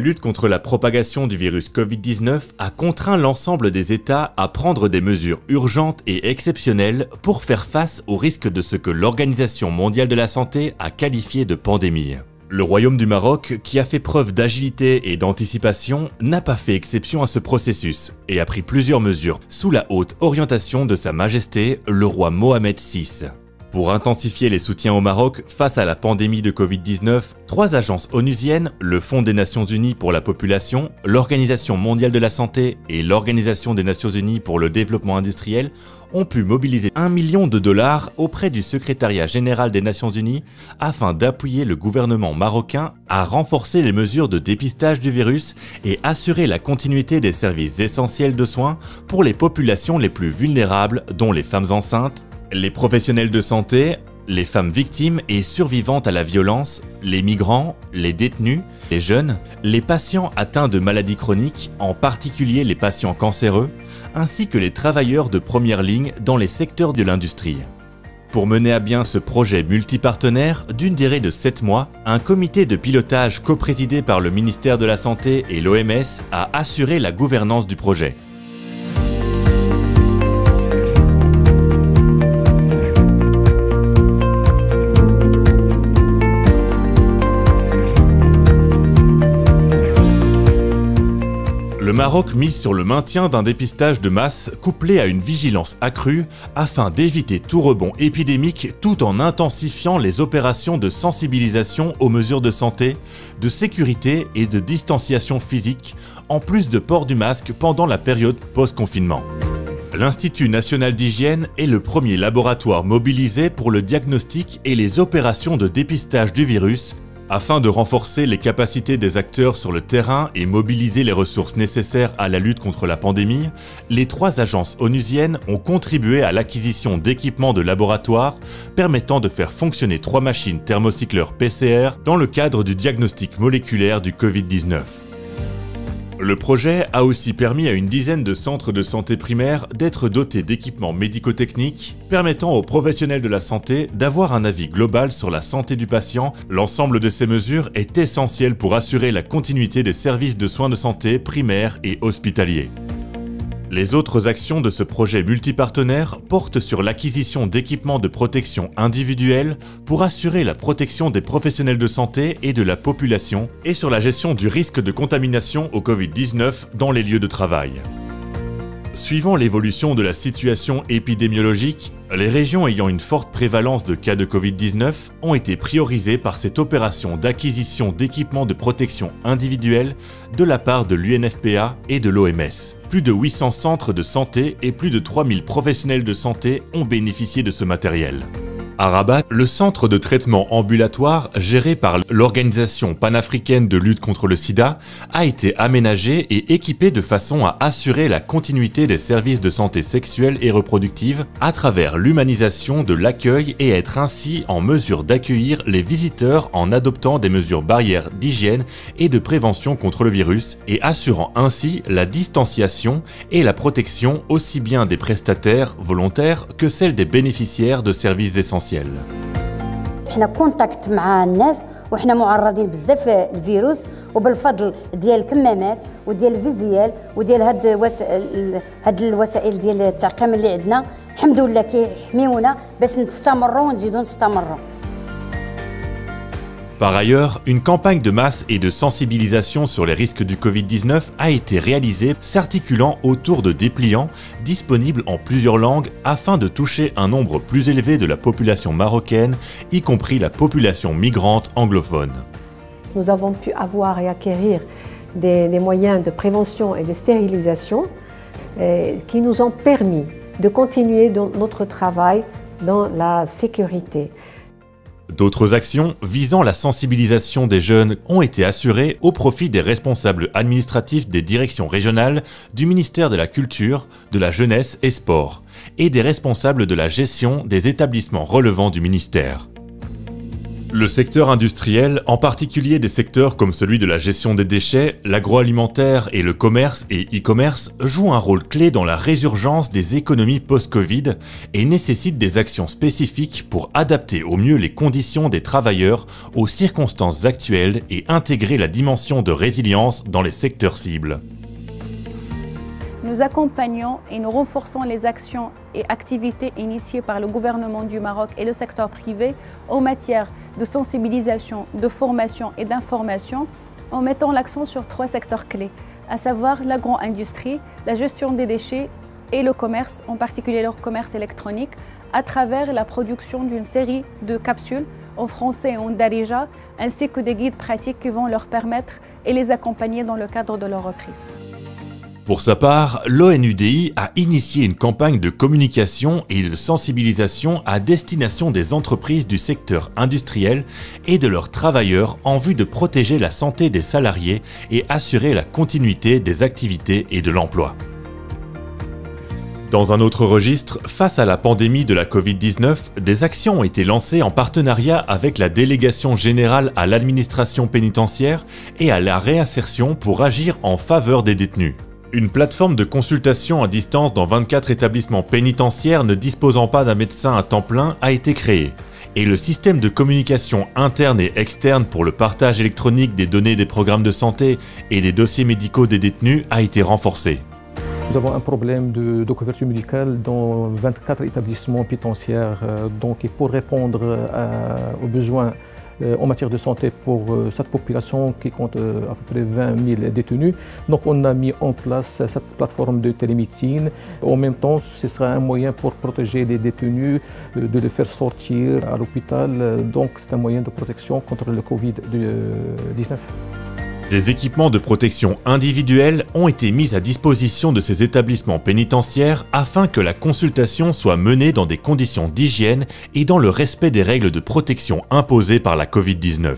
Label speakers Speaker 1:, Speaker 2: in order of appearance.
Speaker 1: lutte contre la propagation du virus Covid-19 a contraint l'ensemble des États à prendre des mesures urgentes et exceptionnelles pour faire face au risque de ce que l'Organisation mondiale de la santé a qualifié de pandémie. Le Royaume du Maroc, qui a fait preuve d'agilité et d'anticipation, n'a pas fait exception à ce processus et a pris plusieurs mesures sous la haute orientation de Sa Majesté, le roi Mohamed VI. Pour intensifier les soutiens au Maroc face à la pandémie de Covid-19, 3 agences onusiennes, le Fonds des Nations Unies pour la population, l'Organisation mondiale de la santé et l'Organisation des Nations Unies pour le développement industriel, ont pu mobiliser $1 million auprès du secrétariat général des Nations Unies afin d'appuyer le gouvernement marocain à renforcer les mesures de dépistage du virus et assurer la continuité des services essentiels de soins pour les populations les plus vulnérables, dont les femmes enceintes, les professionnels de santé, les femmes victimes et survivantes à la violence, les migrants, les détenus, les jeunes, les patients atteints de maladies chroniques, en particulier les patients cancéreux, ainsi que les travailleurs de première ligne dans les secteurs de l'industrie. Pour mener à bien ce projet multipartenaire d'une durée de 7 mois, un comité de pilotage coprésidé par le ministère de la Santé et l'OMS a assuré la gouvernance du projet. Le Maroc mise sur le maintien d'un dépistage de masse couplé à une vigilance accrue afin d'éviter tout rebond épidémique tout en intensifiant les opérations de sensibilisation aux mesures de santé, de sécurité et de distanciation physique, en plus de port du masque pendant la période post-confinement. L'Institut national d'hygiène est le premier laboratoire mobilisé pour le diagnostic et les opérations de dépistage du virus, afin de renforcer les capacités des acteurs sur le terrain et mobiliser les ressources nécessaires à la lutte contre la pandémie. Les 3 agences onusiennes ont contribué à l'acquisition d'équipements de laboratoire permettant de faire fonctionner 3 machines thermocycleurs PCR dans le cadre du diagnostic moléculaire du Covid-19. Le projet a aussi permis à une dizaine de centres de santé primaires d'être dotés d'équipements médico-techniques permettant aux professionnels de la santé d'avoir un avis global sur la santé du patient. L'ensemble de ces mesures est essentiel pour assurer la continuité des services de soins de santé primaires et hospitaliers. Les autres actions de ce projet multipartenaire portent sur l'acquisition d'équipements de protection individuelle pour assurer la protection des professionnels de santé et de la population et sur la gestion du risque de contamination au Covid-19 dans les lieux de travail. Suivant l'évolution de la situation épidémiologique, les régions ayant une forte prévalence de cas de Covid-19 ont été priorisées par cette opération d'acquisition d'équipements de protection individuelle de la part de l'UNFPA et de l'OMS. Plus de 800 centres de santé et plus de 3000 professionnels de santé ont bénéficié de ce matériel. À Rabat, le centre de traitement ambulatoire géré par l'Organisation panafricaine de lutte contre le sida a été aménagé et équipé de façon à assurer la continuité des services de santé sexuelle et reproductive à travers l'humanisation de l'accueil et être ainsi en mesure d'accueillir les visiteurs en adoptant des mesures barrières d'hygiène et de prévention contre le virus et assurant ainsi la distanciation et la protection aussi bien des prestataires volontaires que celle des bénéficiaires de services essentiels.
Speaker 2: حنا كونتاكت مع الناس وحنا معرضين بزاف للفيروس وبالفضل ديال الكمامات وديال الفيزيال وديال هاد الوسائل ديال التعقيم اللي عندنا الحمد لله كيحميونا باش نستمروا ونزيدوا نستمروا.
Speaker 1: Par ailleurs, une campagne de masse et de sensibilisation sur les risques du Covid-19 a été réalisée s'articulant autour de dépliants disponibles en plusieurs langues afin de toucher un nombre plus élevé de la population marocaine, y compris la population migrante anglophone.
Speaker 3: Nous avons pu avoir et acquérir des moyens de prévention et de stérilisation qui nous ont permis de continuer notre travail dans la sécurité.
Speaker 1: D'autres actions visant la sensibilisation des jeunes ont été assurées au profit des responsables administratifs des directions régionales du ministère de la Culture, de la Jeunesse et Sport et des responsables de la gestion des établissements relevant du ministère. Le secteur industriel, en particulier des secteurs comme celui de la gestion des déchets, l'agroalimentaire et le commerce et e-commerce, joue un rôle clé dans la résurgence des économies post-Covid et nécessite des actions spécifiques pour adapter au mieux les conditions des travailleurs aux circonstances actuelles et intégrer la dimension de résilience dans les secteurs cibles.
Speaker 4: Nous accompagnons et nous renforçons les actions et activités initiées par le gouvernement du Maroc et le secteur privé en matière de sensibilisation, de formation et d'information en mettant l'accent sur 3 secteurs clés, à savoir l'agro-industrie, la gestion des déchets et le commerce, en particulier le commerce électronique, à travers la production d'une série de capsules en français et en darija, ainsi que des guides pratiques qui vont leur permettre et les accompagner dans le cadre de leur reprise.
Speaker 1: Pour sa part, l'ONUDI a initié une campagne de communication et de sensibilisation à destination des entreprises du secteur industriel et de leurs travailleurs en vue de protéger la santé des salariés et assurer la continuité des activités et de l'emploi. Dans un autre registre, face à la pandémie de la Covid-19, des actions ont été lancées en partenariat avec la Délégation générale à l'administration pénitentiaire et à la réinsertion pour agir en faveur des détenus. Une plateforme de consultation à distance dans 24 établissements pénitentiaires ne disposant pas d'un médecin à temps plein a été créé. Et le système de communication interne et externe pour le partage électronique des données des programmes de santé et des dossiers médicaux des détenus a été renforcé.
Speaker 5: Nous avons un problème de couverture médicale dans 24 établissements pénitentiaires. Donc, pour répondre aux besoins en matière de santé pour cette population qui compte à peu près 20 000 détenus. Donc on a mis en place cette plateforme de télémédecine. En même temps, ce sera un moyen pour protéger les détenus, de les faire sortir à l'hôpital. Donc c'est un moyen de protection contre le Covid-19.
Speaker 1: Des équipements de protection individuels ont été mis à disposition de ces établissements pénitentiaires afin que la consultation soit menée dans des conditions d'hygiène et dans le respect des règles de protection imposées par la Covid-19.